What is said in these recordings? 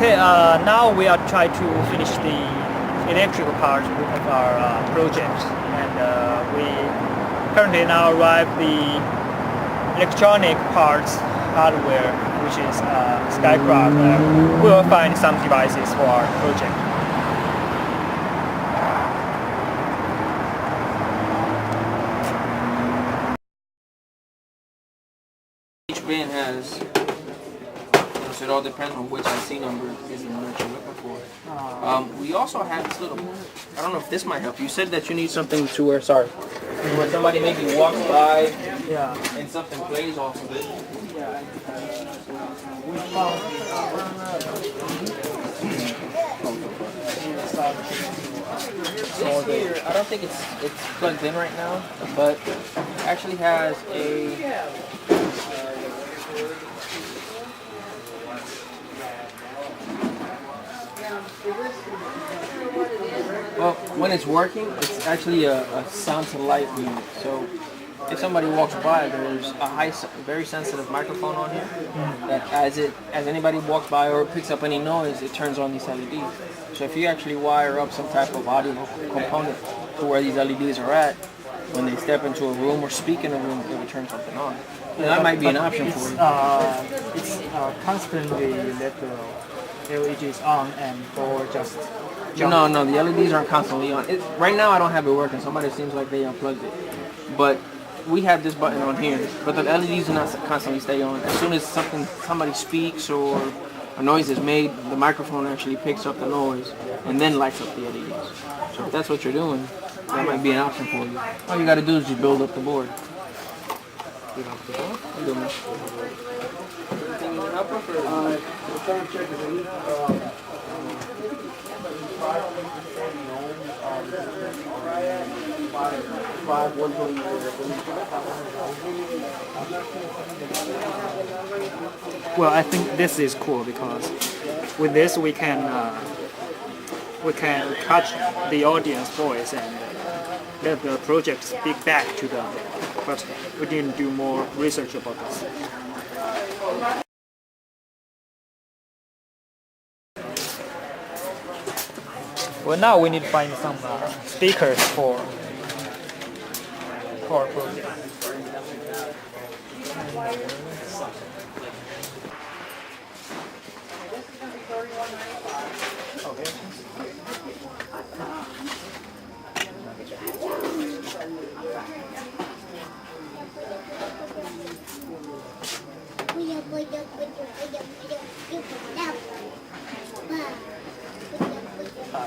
Okay, now we are trying to finish the electrical part of our project, and we currently now arrive the electronic parts hardware, which is Skycraft. We will find some devices for our project. Each bin has, so it all depends on which IC number is the one that you're looking for. We also have this little, I don't know if this might help. You said that you need something to where, sorry, where somebody maybe walks by and something plays off of it. We found This here, I don't think it's plugged in right now, but it actually has a well, when it's working, it's actually a sound to light unit. So if somebody walks by, there's a very sensitive microphone on here that as anybody walks by or picks up any noise, it turns on these LEDs. So if you actually wire up some type of audio component to where these LEDs are at, when they step into a room or speak in a room, it will turn something on. And that might be an option for you. It's constantly let the LEDs on and or just jump. No, the LEDs aren't constantly on. Right now I don't have it working. Somebody seems like they unplugged it. But we have this button on here, but the LEDs do not constantly stay on. As soon as somebody speaks or a noise is made, the microphone actually picks up the noise and then lights up the LEDs. So if that's what you're doing, that might be an option for you. All you got to do is just build up the board. Build up the board? You do, man. Well, I think this is cool because with this we can catch the audience voice and let the project speak back to them. But we didn't do more research about this. Well, now we need to find some speakers for our project. Okay.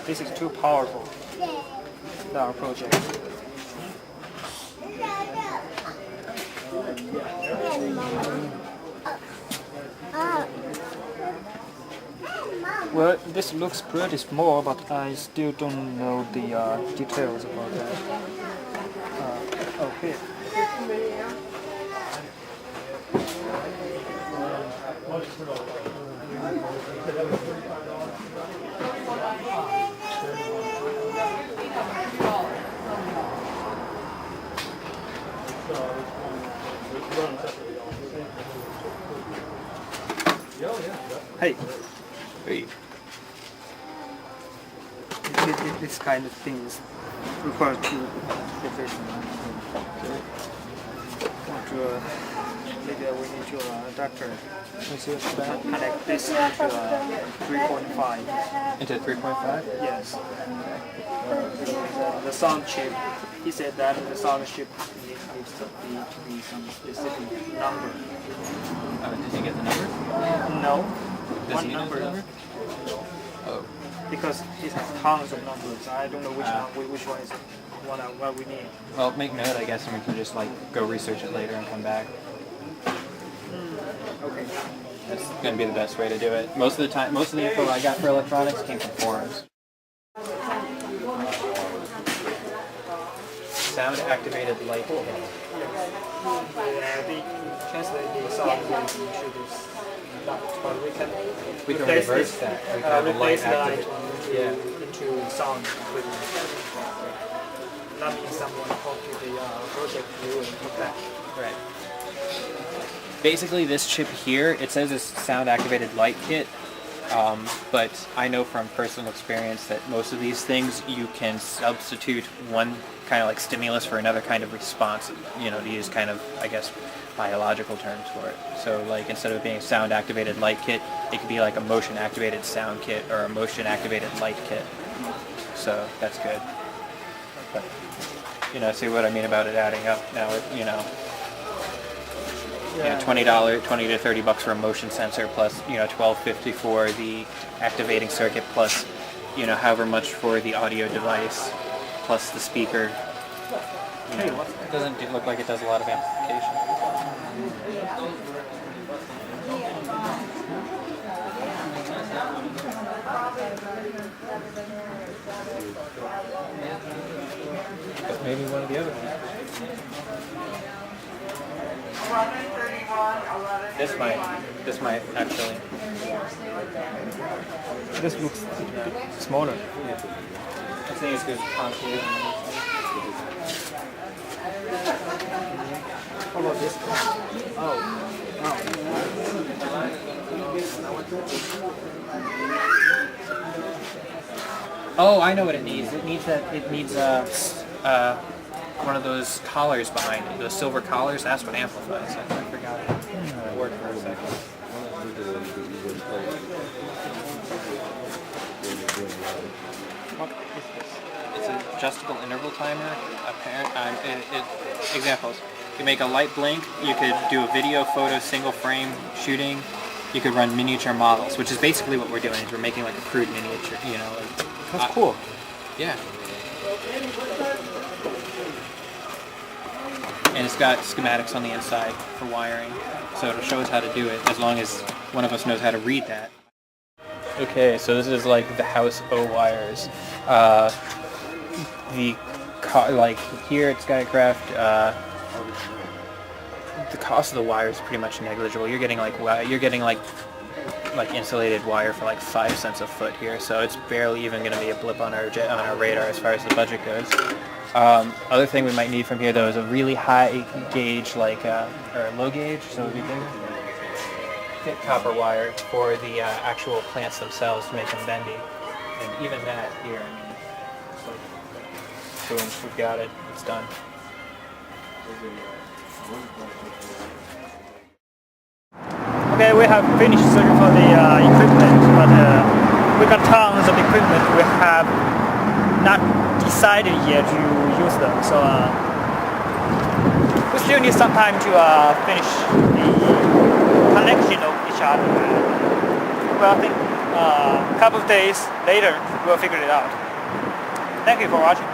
This is too powerful for our project. Well, this looks pretty small, but I still don't know the details about that. Okay. Hey. Hey. This kind of thing is required to professional. Maybe we need to adapter. Connect this into 3.5. Into 3.5? Yes. The sound chip. He said that the sound chip needs to be some specific number. Did you get the number? No. Does One he know the number? Oh. Because it has tons of numbers. I don't know which one is what we need. Well, make note, I guess, and we can just like go research it later and come back. Okay. That's going to be the best way to do it. Most of the time, most of the info I got for electronics came from forums. Sound activated light kit. We translate the sound waves into this. But we can reverse that. We can have a light replace light activated. into sound equipment. Not mean someone talk to the project view and come back. Right. Basically, this chip here, it says it's sound activated light kit. But I know from personal experience that most of these things you can substitute one kind of like stimulus for another kind of response, you know, to use kind of, I guess, biological terms for it. So like instead of being a sound activated light kit, it could be like a motion activated sound kit or a motion activated light kit. So that's good. But, you know, see what I mean about it adding up now, you know. Yeah, $20 to $30 for a motion sensor, plus $12.50 for the activating circuit, plus however much for the audio device, plus the speaker. It doesn't look like it does a lot of amplification. But maybe one of the other ones. This might actually. This looks a bit smaller. Yeah. I think it's because concave. How about this one? Oh, I know what it needs. It needs one of those collars behind it, those silver collars. That's what amplifies. I forgot it. It worked for a second. What is this? It's an adjustable interval timer. Examples. You make a light blink. You could do a video, photo, single frame shooting. You could run miniature models, which is basically what we're doing. Is we're making like a crude miniature. That's cool. Yeah. And it's got schematics on the inside for wiring, so it'll show us how to do it as long as one of us knows how to read that. Okay, so this is like the house O wires. Like here at Skycraft, the cost of the wire is pretty much negligible. You're getting like insulated wire for like 5 cents a foot here, so it's barely even going to be a blip on our radar as far as the budget goes. Other thing we might need from here though is a really high gauge, or low gauge, so it would be bigger, thick copper wire for the actual plants themselves to make them bendy. And even that here, I mean, it's like, boom, we've got it, it's done. Okay, we have finished searching for the equipment, but we got tons of equipment. We have not decided yet to use them, so we still need some time to finish the connection of each other. Well, I think a couple of days later we'll figure it out. Thank you for watching.